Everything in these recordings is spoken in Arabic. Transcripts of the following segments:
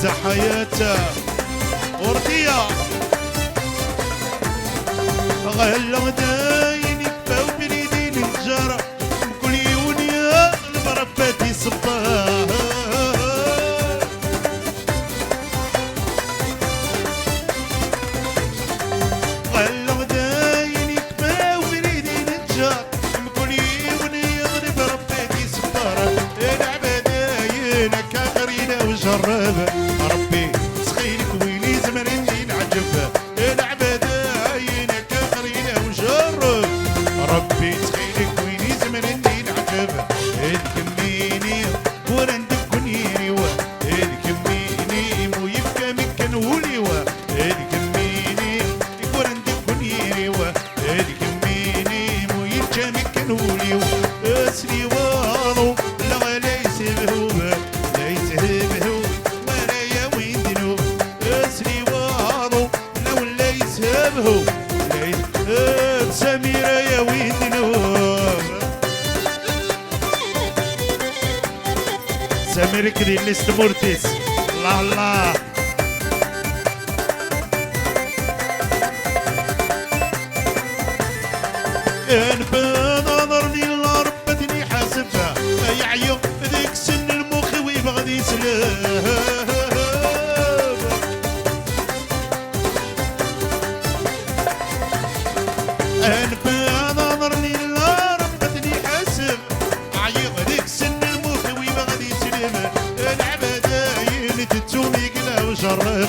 عزة حياته وردية غلا داين يكفاو بريدين الجارة كل يونيا المربات يصباه غلا داين يكفاو بريدين الجارة كل يونيا المربات يصباه العباداين كاغرينا وجربه ربي سخيلك ويلي زمرني العجب العباداين كاغرينا وجرب ربي سخيلك ويلي زمرني العجب الكميني ورندك كنيري الكميني مو يبكى مكن وليوا الكميني ورندك كنيري الكميني مو يبكى مكن وليوا اسري واضو لا ليس بهو ليس بهو ورايا وين دنو اسري واضو لو ليس بهو ليس سميرة يا وين دنو سمير كري لستمورتيس الله الله كان بنظرني الله ربتني حاسبها يعيق ذيك سن المخ ويبغى يسلم كان بنظرني الله ربتني حاسب عيق ذيك سن المخ ويبغى يسلم العباداين تتومي كلا وجرب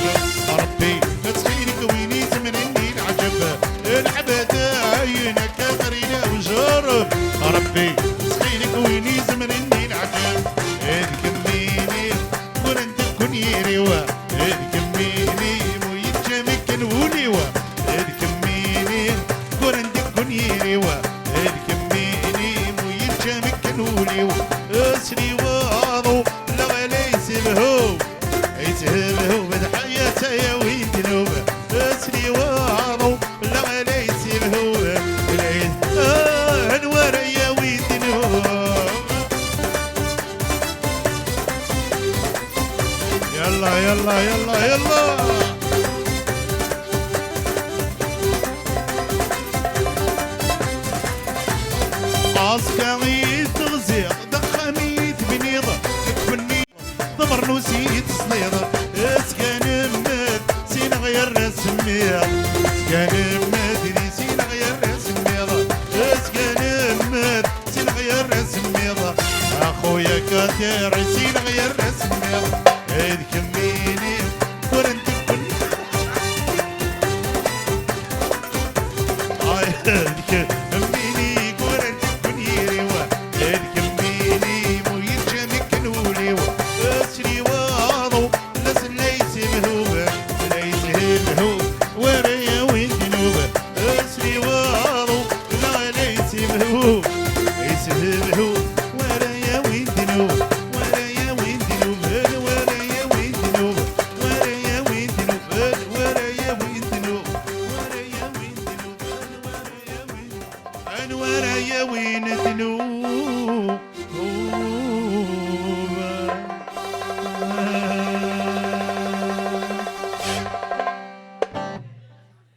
ربي تسخينك ويني زمنني العجب العباداين كاغرينا وجرب ربي سخينك ويني زمنني العجب الكميني ورند كنيري الكميني مو يتجمكن وليوا الكميني ورند كنيري الكميني مو يتجمكن وليوا اسري واضو لا ليس بهو ليس بهو بالحياة يا وين دنوبه اسري واضو لا ليس بهو انوار يا وين دنوبه يلا يلا يلا يلا عسكري تغزيق دخميت بنيضة تكفني ضمر نسيت صنيضة اسكان مات سين غير رسمية اسكان مات سين غير رسمية اسكان مات سين غير رسمية اخويا كثير سين غير رسمية الكميني ورنت كل الكميني ورنت كنيري الكميني مو يتجمكن وليوا اسري واضو ليس بهو ليس بهو ورايا وين جنوبه اسري واضو لا ليس بهو ليس بهو ورايا وين جنوبه ورايا وين جنوبه ورايا وين جنوبه ورايا وين جنوبه ورايا وين جنوبه ورايا وين جنوبه ورايا وين ورايا وين جنوبه